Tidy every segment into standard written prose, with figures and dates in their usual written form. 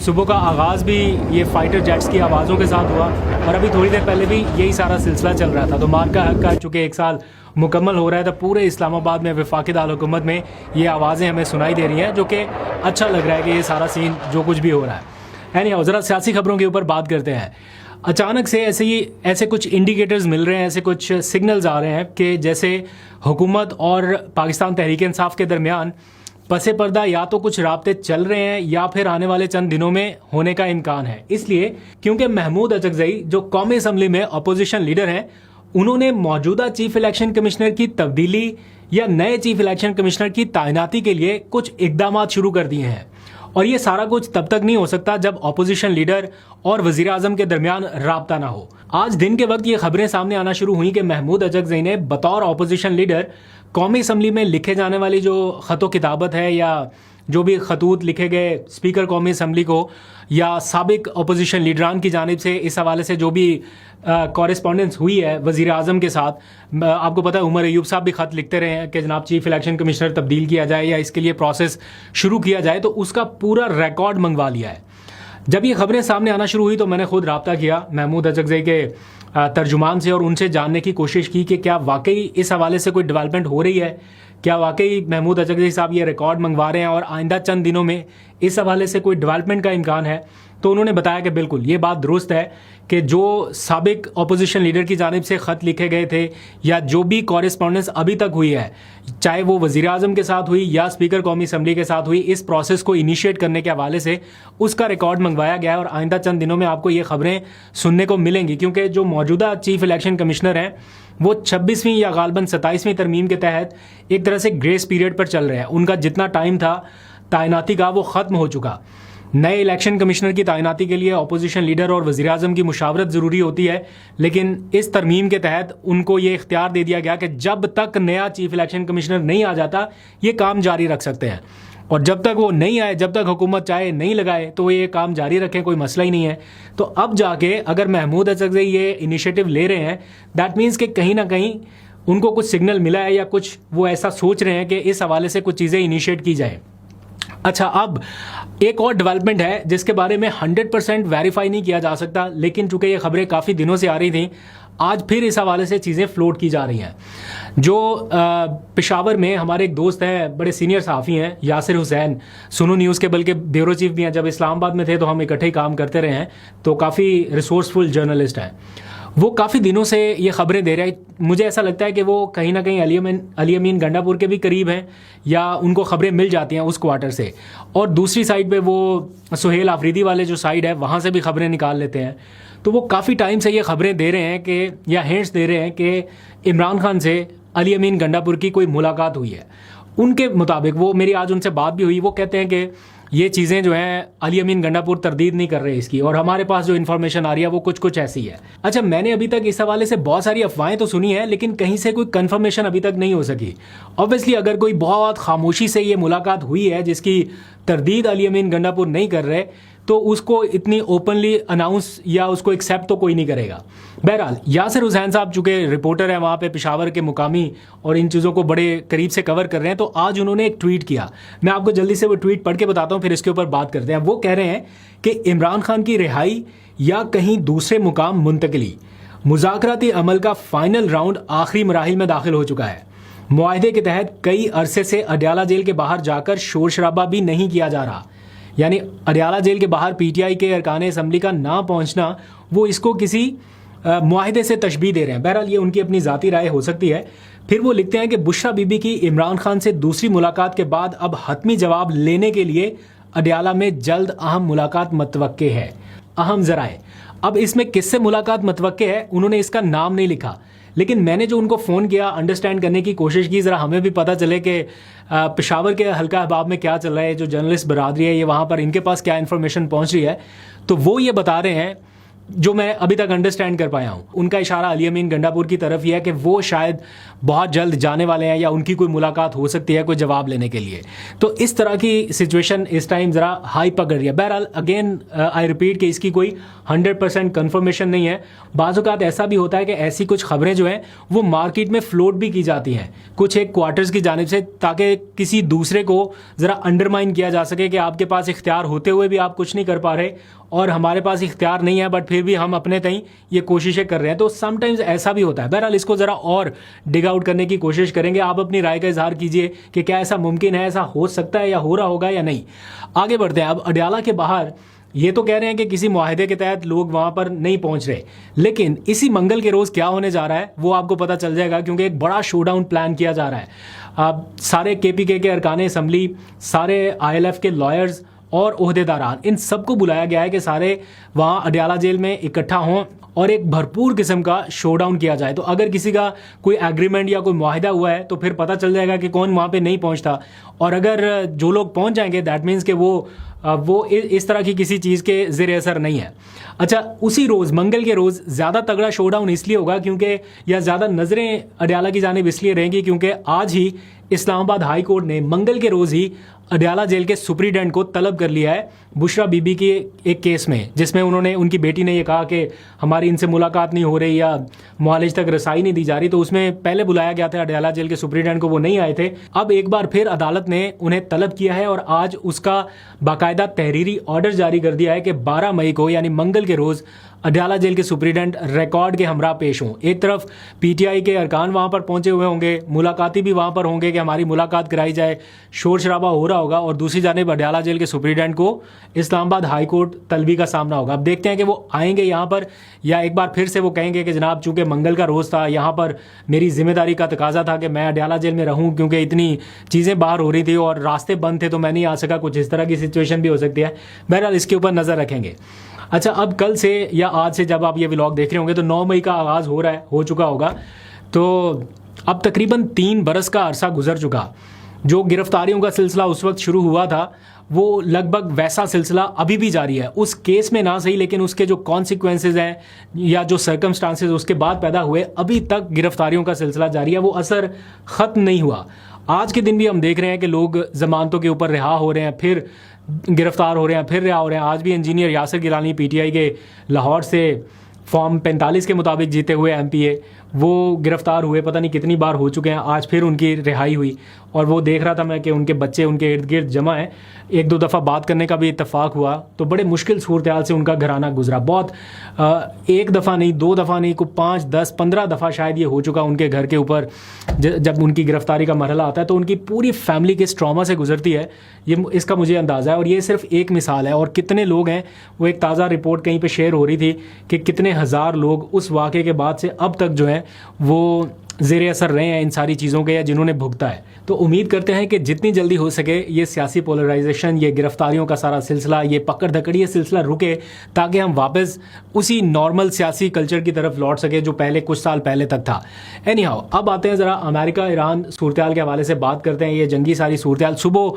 صبح کا آغاز بھی یہ فائٹر جیٹس کی آوازوں کے ساتھ ہوا اور ابھی تھوڑی دیر پہلے بھی یہی سارا سلسلہ چل رہا تھا. تو مارکا حق کا چونکہ 1 سال مکمل ہو رہا ہے تو پورے اسلام آباد میں وفاقی دارالحکومت میں یہ آوازیں ہمیں سنائی دے رہی ہیں, جو کہ اچھا لگ رہا ہے کہ یہ سارا سین جو کچھ بھی ہو رہا ہے. نہیں, ذرا سیاسی خبروں کے اوپر بات کرتے ہیں. اچانک سے ایسے کچھ انڈیکیٹرز مل رہے ہیں, ایسے کچھ سگنلز آ رہے ہیں کہ جیسے حکومت اور پاکستان تحریک انصاف کے درمیان پس پردہ یا تو کچھ رابطے چل رہے ہیں یا پھر آنے والے چند دنوں میں ہونے کا امکان ہے. اس لیے کیونکہ محمود اچکزئی جو قومی اسمبلی میں اپوزیشن لیڈر ہیں, انہوں نے موجودہ چیف الیکشن کمشنر کی تبدیلی یا نئے چیف الیکشن کمشنر کی تعیناتی کے لیے کچھ اقدامات شروع کر دیے ہیں. اور یہ سارا کچھ تب تک نہیں ہو سکتا جب اپوزیشن لیڈر اور وزیر اعظم کے درمیان رابطہ نہ ہو. آج دن کے وقت یہ خبریں سامنے آنا شروع ہوئیں کہ محمود اچکزئی نے بطور اپوزیشن لیڈر قومی اسمبلی میں لکھے جانے والی جو خط و کتابت ہے یا جو بھی خطوط لکھے گئے اسپیکر قومی اسمبلی کو یا سابق اپوزیشن لیڈران کی جانب سے اس حوالے سے جو بھی کورسپونڈنس ہوئی ہے وزیر اعظم کے ساتھ, آپ کو پتہ ہے عمر ایوب صاحب بھی خط لکھتے رہے ہیں کہ جناب چیف الیکشن کمشنر تبدیل کیا جائے یا اس کے لیے پروسیس شروع کیا جائے, تو اس کا پورا ریکارڈ منگوا لیا ہے. جب یہ خبریں سامنے آنا شروع ہوئی تو میں نے خود رابطہ کیا محمود اچکزئی کے ترجمان سے اور ان سے جاننے کی کوشش کی کہ کیا واقعی اس حوالے سے کوئی ڈیولپمنٹ ہو رہی ہے, کیا واقعی محمود اچکزئی صاحب یہ ریکارڈ منگوا رہے ہیں اور آئندہ چند دنوں میں اس حوالے سے کوئی ڈیولپمنٹ کا امکان ہے. تو انہوں نے بتایا کہ بالکل یہ بات درست ہے کہ جو سابق اپوزیشن لیڈر کی جانب سے خط لکھے گئے تھے یا جو بھی کورسپونڈنس ابھی تک ہوئی ہے, چاہے وہ وزیر اعظم کے ساتھ ہوئی یا اسپیکر قومی اسمبلی کے ساتھ ہوئی, اس پروسیس کو انیشیٹ کرنے کے حوالے سے اس کا ریکارڈ منگوایا گیا ہے. اور آئندہ چند دنوں میں آپ کو یہ خبریں سننے کو ملیں گی, کیونکہ جو موجودہ چیف الیکشن کمشنر ہیں وہ 26ویں یا غالباً 27ویں ترمیم کے تحت ایک طرح سے گریس پیریڈ پر چل رہے ہیں. ان کا جتنا ٹائم تھا تعیناتی کا وہ ختم ہو چکا. نئے الیکشن کمشنر کی تعیناتی کے لیے اپوزیشن لیڈر اور وزیر اعظم کی مشاورت ضروری ہوتی ہے, لیکن اس ترمیم کے تحت ان کو یہ اختیار دے دیا گیا کہ جب تک نیا چیف الیکشن کمشنر نہیں آ جاتا یہ کام جاری رکھ سکتے ہیں. اور جب تک وہ نہیں آئے, جب تک حکومت چاہے نہیں لگائے تو وہ یہ کام جاری رکھیں, کوئی مسئلہ ہی نہیں ہے. تو اب جا کے اگر محمود اچکزئی یہ انیشیٹو لے رہے ہیں, دیٹ مینس کہ کہیں نہ کہیں ان کو کچھ سگنل ملا ہے یا کچھ وہ ایسا سوچ رہے ہیں کہ اس حوالے سے کچھ چیزیں انیشیٹ کی جائیں. اچھا, اب ایک اور ڈیولپمنٹ ہے جس کے بارے میں 100% ویریفائی نہیں کیا جا سکتا, لیکن چونکہ یہ خبریں کافی دنوں سے آ رہی تھیں, آج پھر اس حوالے سے چیزیں فلوٹ کی جا رہی ہیں. جو پشاور میں ہمارے ایک دوست ہیں, بڑے سینئر صحافی ہیں, یاسر حسین, سنو نیوز کے بلکہ بیورو چیف بھی ہیں. جب اسلام آباد میں تھے تو ہم اکٹھے کام کرتے رہے ہیں, تو کافی ریسورسفل جرنلسٹ ہیں. وہ کافی دنوں سے یہ خبریں دے رہے ہیں. مجھے ایسا لگتا ہے کہ وہ کہیں نہ کہیں علی امین گنڈا پور کے بھی قریب ہیں یا ان کو خبریں مل جاتی ہیں اس کوارٹر سے, اور دوسری سائڈ پہ وہ سہیل آفریدی والے جو سائڈ ہے وہاں سے بھی خبریں نکال لیتے ہیں. تو وہ کافی ٹائم سے یہ خبریں دے رہے ہیں کہ یا ہینٹس دے رہے ہیں کہ عمران خان سے علی امین گنڈا پور کی کوئی ملاقات ہوئی ہے. ان کے مطابق, وہ میری آج ان سے بات بھی ہوئی, وہ کہتے ہیں کہ یہ چیزیں جو ہیں علی امین گنڈا پور تردید نہیں کر رہے اس کی, اور ہمارے پاس جو انفارمیشن آ رہی ہے وہ کچھ ایسی ہے. اچھا, میں نے ابھی تک اس حوالے سے بہت ساری افواہیں تو سنی ہیں, لیکن کہیں سے کوئی کنفرمیشن ابھی تک نہیں ہو سکی. اوبیسلی اگر کوئی بہت خاموشی سے یہ ملاقات ہوئی ہے جس کی تردید علی امین گنڈا پور نہیں کر رہے, تو اس کو اتنی اوپنلی اناؤنس یا اس کو ایکسیپٹ تو کوئی نہیں کرے گا. بہرحال یاسر حسین صاحب چونکہ رپورٹر ہیں وہاں پہ پشاور کے مقامی اور ان چیزوں کو بڑے قریب سے کور کر رہے ہیں, تو آج انہوں نے ایک ٹویٹ کیا. میں آپ کو جلدی سے وہ ٹویٹ پڑھ کے بتاتا ہوں, پھر اس کے اوپر بات کرتے ہیں. وہ کہہ رہے ہیں کہ عمران خان کی رہائی یا کہیں دوسرے مقام منتقلی, مذاکراتی عمل کا فائنل راؤنڈ آخری مراحل میں داخل ہو چکا ہے. معاہدے کے تحت کئی عرصے سے اڈیالہ جیل کے باہر جا کر شور شرابہ بھی نہیں کیا جا رہا. یعنی اڈیالہ جیل کے باہر پی ٹی آئی کے ارکان اسمبلی کا نہ پہنچنا, وہ اس کو کسی معاہدے سے تشبیہ دے رہے ہیں. بہرحال یہ ان کی اپنی ذاتی رائے ہو سکتی ہے. پھر وہ لکھتے ہیں کہ بشرا بی بی کی عمران خان سے دوسری ملاقات کے بعد اب حتمی جواب لینے کے لیے اڈیالہ میں جلد اہم ملاقات متوقع ہے. اہم ذرائع, اب اس میں کس سے ملاقات متوقع ہے انہوں نے اس کا نام نہیں لکھا, لیکن میں نے جو ان کو فون کیا انڈرسٹینڈ کرنے کی کوشش کی, ذرا ہمیں بھی پتہ چلے کہ پشاور کے حلقہ احباب میں کیا چل رہا ہے, جو جرنلسٹ برادری ہے یہ وہاں پر ان کے پاس کیا انفارمیشن پہنچ رہی ہے. تو وہ یہ بتا رہے ہیں جو میں ابھی تک انڈرسٹینڈ کر پایا ہوں. ان کا اشارہ علی امین گنڈاپور کی طرف یہ ہے کہ وہ شاید بہت جلد جانے والے ہیں یا ان کی کوئی ملاقات ہو سکتی ہے کوئی جواب لینے کے لیے. تو اس طرح کی سچویشن اس ٹائم ذرا ہائی پکڑ رہی ہے. بہرحال اگین آئی ریپیٹ کہ اس کی کوئی 100% کنفرمیشن نہیں ہے. بعض اوقات ایسا بھی ہوتا ہے کہ ایسی کچھ خبریں جو ہیں وہ مارکیٹ میں فلوٹ بھی کی جاتی ہیں کچھ ایک کوارٹرز کی جانب سے, تاکہ کسی دوسرے کو ذرا انڈرمائن کیا جا سکے کہ آپ کے پاس اختیار ہوتے ہوئے بھی آپ کچھ نہیں کر پا رہے اور ہمارے پاس اختیار نہیں ہے بٹ پھر بھی ہم اپنے تئیں یہ کوششیں کر رہے ہیں. تو سم ٹائمز ایسا بھی ہوتا ہے. بہرحال اس کو ذرا اور ڈگ آؤٹ کرنے کی کوشش کریں گے. آپ اپنی رائے کا اظہار کیجئے کہ کیا ایسا ممکن ہے, ایسا ہو سکتا ہے یا ہو رہا ہوگا یا نہیں. آگے بڑھتے ہیں. اب اڈیالہ کے باہر یہ تو کہہ رہے ہیں کہ کسی معاہدے کے تحت لوگ وہاں پر نہیں پہنچ رہے, لیکن اسی منگل کے روز کیا ہونے جا رہا ہے وہ آپ کو پتہ چل جائے گا, کیونکہ ایک بڑا شو ڈاؤن پلان کیا جا رہا ہے. سارے KPK کے ارکان اسمبلی, سارے ILF کے لائرز اور عہدیداران, ان سب کو بلایا گیا ہے کہ سارے وہاں اڈیالہ جیل میں اکٹھا ہوں اور ایک بھرپور قسم کا شو ڈاؤن کیا جائے. تو اگر کسی کا کوئی ایگریمنٹ یا کوئی معاہدہ ہوا ہے تو پھر پتہ چل جائے گا کہ کون وہاں پہ نہیں پہنچتا, اور اگر جو لوگ پہنچ جائیں گے دیٹ مینس کہ وہ اس طرح کی کسی چیز کے زیر اثر نہیں ہے. اچھا, اسی روز منگل کے روز زیادہ تگڑا شو ڈاؤن اس لیے ہوگا کیونکہ, یا زیادہ نظریں اڈیالہ کی جانب اس لیے رہیں گی کیونکہ آج ہی اسلام آباد ہائی کورٹ نے منگل کے روز ہی اڈیالہ جیل کے سپریڈنٹ کو طلب کر لیا ہے بشرا بی بی کے ایک کیس میں, جس میں انہوں نے, ان کی بیٹی نے یہ کہا کہ ہماری ان سے ملاقات نہیں ہو رہی یا معالج تک رسائی نہیں دی جا رہی. تو اس میں پہلے بلایا گیا تھا اڈیالہ جیل کے سپریڈنٹ کو, وہ نہیں آئے تھے. اب ایک بار پھر عدالت نے انہیں طلب کیا ہے اور آج اس کا باقاعدہ تحریری آرڈر جاری کر دیا ہے کہ 12 مئی کو یعنی منگل کے روز اڈیالہ جیل کے سپریڈنٹ ریکارڈ کے ہمراہ پیش ہوں. ایک طرف PTI کے ارکان وہاں پر پہنچے ہوئے ہوں گے, ملاقاتی بھی وہاں پر ہوں گے کہ ہماری ملاقات کرائی جائے, شور شرابہ ہو رہا ہوگا, اور دوسری جانب اڈیالہ جیل کے سپریڈنٹ کو اسلام آباد ہائی کورٹ طلبی کا سامنا ہوگا. اب دیکھتے ہیں کہ وہ آئیں گے یہاں پر یا ایک بار پھر سے وہ کہیں گے کہ جناب چونکہ منگل کا روز تھا, یہاں پر میری ذمہ داری کا تقاضا تھا کہ میں اڈیالہ جیل میں رہوں کیونکہ اتنی چیزیں باہر ہو رہی تھی اور راستے بند تھے تو میں نہیں آ سکا. کچھ اس طرح کی سچویشن بھی ہو سکتی ہے. بہرحال اس کے اوپر نظر رکھیں گے. اچھا, اب کل سے یا آج سے جب آپ یہ ولاگ دیکھ رہے ہوں گے تو 9 مئی کا آغاز ہو چکا ہوگا. تو اب تقریباً 3 برس کا عرصہ گزر چکا. جو گرفتاریوں کا سلسلہ اس وقت شروع ہوا تھا وہ لگ بھگ ویسا سلسلہ ابھی بھی جاری ہے. اس کیس میں نہ صحیح, لیکن اس کے جو کانسیکوینسز ہیں یا جو سرکمسٹانسز اس کے بعد پیدا ہوئے, ابھی تک گرفتاریوں کا سلسلہ جاری ہے, وہ اثر ختم نہیں ہوا. آج کے دن بھی ہم دیکھ رہے ہیں کہ لوگ ضمانتوں کے اوپر رہا ہو رہے ہیں, پھر گرفتار ہو رہے ہیں, پھر رہا ہو رہے ہیں. آج بھی انجینئر یاسر گیلانی PTI کے لاہور سے فارم 45 کے مطابق جیتے ہوئے MPA, وہ گرفتار ہوئے, پتہ نہیں کتنی بار ہو چکے ہیں. آج پھر ان کی رہائی ہوئی اور وہ دیکھ رہا تھا میں کہ ان کے بچے ان کے ارد گرد جمع ہیں. 1-2 دفعہ بات کرنے کا بھی اتفاق ہوا تو بڑے مشکل صورتحال سے ان کا گھرانہ گزرا. بہت ایک دفعہ نہیں, 2 دفعہ نہیں, کوئی 5, 10, 15 دفعہ شاید یہ ہو چکا ان کے گھر کے اوپر. جب ان کی گرفتاری کا مرحلہ آتا ہے تو ان کی پوری فیملی کے اس ٹراما سے گزرتی ہے. اس کا مجھے اندازہ ہے, اور یہ صرف ایک مثال ہے. اور کتنے لوگ ہیں, وہ ایک تازہ رپورٹ کہیں پہ شیئر ہو رہی تھی کہ کتنے ہزار لوگ اس واقعے کے بعد سے اب تک جو ہیں وہ زیر اثر رہے ہیں ان ساری چیزوں کے, یا جنہوں نے بھگتا ہے. تو امید کرتے ہیں کہ جتنی جلدی ہو سکے یہ سیاسی پولرائزیشن, یہ گرفتاریوں کا سارا سلسلہ, یہ پکڑ دھکڑی, یہ سلسلہ رکے تاکہ ہم واپس اسی نارمل سیاسی کلچر کی طرف لوٹ سکے جو پہلے کچھ سال پہلے تک تھا. اینی ہاؤ, اب آتے ہیں ذرا امریکہ ایران صورتحال کے حوالے سے بات کرتے ہیں. یہ جنگی ساری صورتحال, صبح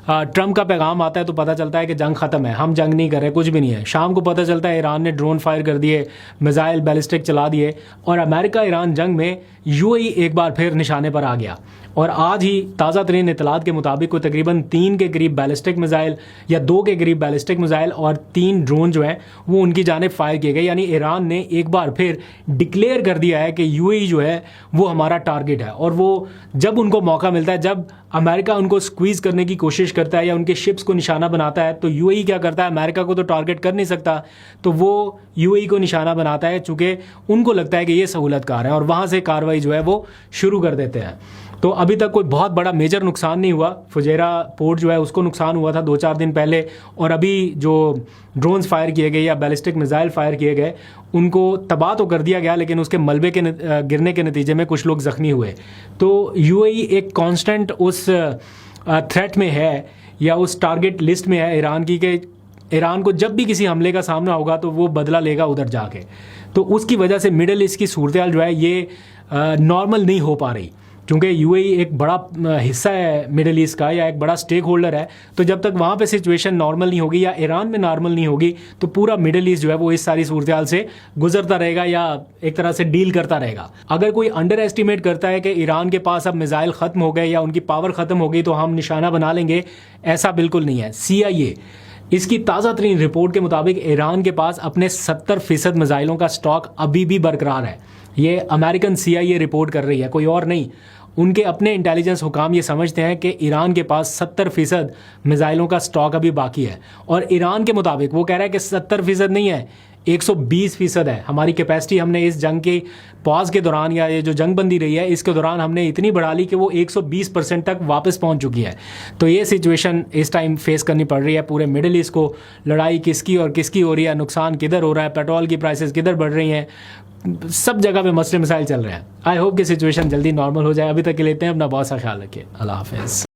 ٹرمپ کا پیغام آتا ہے تو پتہ چلتا ہے کہ جنگ ختم ہے, ہم جنگ نہیں کر رہے, کچھ بھی نہیں ہے. شام کو پتہ چلتا ہے ایران نے ڈرون فائر کر دیے, میزائل بیلسٹک چلا دیے, اور امریکہ ایران جنگ میں UAE ایک بار پھر نشانے پر آ گیا. اور آج ہی تازہ ترین اطلاعات کے مطابق کو تقریباً 3 کے قریب بیلسٹک میزائل یا 2 کے قریب بیلسٹک میزائل اور 3 ڈرون جو ہیں وہ ان کی جانب فائر کیے گئے. یعنی ایران نے ایک بار پھر ڈکلیئر کر دیا ہے کہ UAE جو ہے وہ ہمارا ٹارگٹ ہے. اور وہ جب ان کو موقع ملتا ہے, جب امریکہ ان کو سکویز کرنے کی کوشش کرتا ہے یا ان کے شپس کو نشانہ بناتا ہے, تو UAE کیا کرتا ہے, امریکہ کو تو ٹارگٹ کر نہیں سکتا, تو وہ UAE کو نشانہ بناتا ہے, چونکہ ان کو لگتا ہے کہ یہ سہولت کار ہے, اور وہاں سے کارروائی جو ہے وہ شروع کر دیتے ہیں. تو ابھی تک کوئی بہت بڑا میجر نقصان نہیں ہوا. فجیرہ پورٹ جو ہے اس کو نقصان ہوا تھا 2-4 دن پہلے, اور ابھی جو ڈرونز فائر کیے گئے یا بیلسٹک میزائل فائر کیے گئے ان کو تباہ تو کر دیا گیا, لیکن اس کے ملبے کے گرنے کے نتیجے میں کچھ لوگ زخمی ہوئے. تو UAE ایک کانسٹنٹ اس تھریٹ میں ہے یا اس ٹارگٹ لسٹ میں ہے ایران کی, کہ ایران کو جب بھی کسی حملے کا سامنا ہوگا تو وہ بدلہ لے گا ادھر جا کے. تو اس کی وجہ سے مڈل ایسٹ کی صورتحال جو ہے یہ نارمل نہیں ہو پا رہی. چونکہ UAE ایک بڑا حصہ ہے مڈل ایسٹ کا یا ایک بڑا اسٹیک ہولڈر ہے, تو جب تک وہاں پہ سچویشن نارمل نہیں ہوگی یا ایران میں نارمل نہیں ہوگی تو پورا مڈل ایسٹ جو ہے وہ اس ساری صورتحال سے گزرتا رہے گا یا ایک طرح سے ڈیل کرتا رہے گا. اگر کوئی انڈر ایسٹیمیٹ کرتا ہے کہ ایران کے پاس اب میزائل ختم ہو گئے یا ان کی پاور ختم ہو گئی تو ہم نشانہ بنا لیں گے, ایسا بالکل نہیں ہے. CIA اس کی تازہ ترین رپورٹ کے مطابق ایران کے پاس اپنے 70% میزائلوں کا سٹاک ابھی بھی برقرار ہے. یہ امریکن CIA رپورٹ کر رہی ہے, کوئی اور نہیں. ان کے اپنے انٹیلیجنس حکام یہ سمجھتے ہیں کہ ایران کے پاس 70% میزائلوں کا سٹاک ابھی باقی ہے, اور ایران کے مطابق وہ کہہ رہا ہے کہ 70% نہیں ہے, 120% ہے. ہماری کیپیسٹی ہم نے اس جنگ کے پاز کے دوران یا یہ جو جنگ بندی رہی ہے اس کے دوران ہم نے اتنی بڑھا لی کہ وہ 120% تک واپس پہنچ چکی ہے. تو یہ سچویشن اس ٹائم فیس کرنی پڑ رہی ہے پورے مڈل ایسٹ کو. لڑائی کس کی اور کس کی ہو رہی ہے, نقصان کدھر ہو رہا ہے, پیٹرول کی پرائسز کدھر بڑھ رہی ہیں, سب جگہ پہ مسئلے مسائل چل رہے ہیں. آئی ہوپ کہ سچویشن جلدی نارمل ہو جائے. ابھی تک کے لیتے ہیں, اپنا بہت سا خیال رکھیے. اللہ حافظ.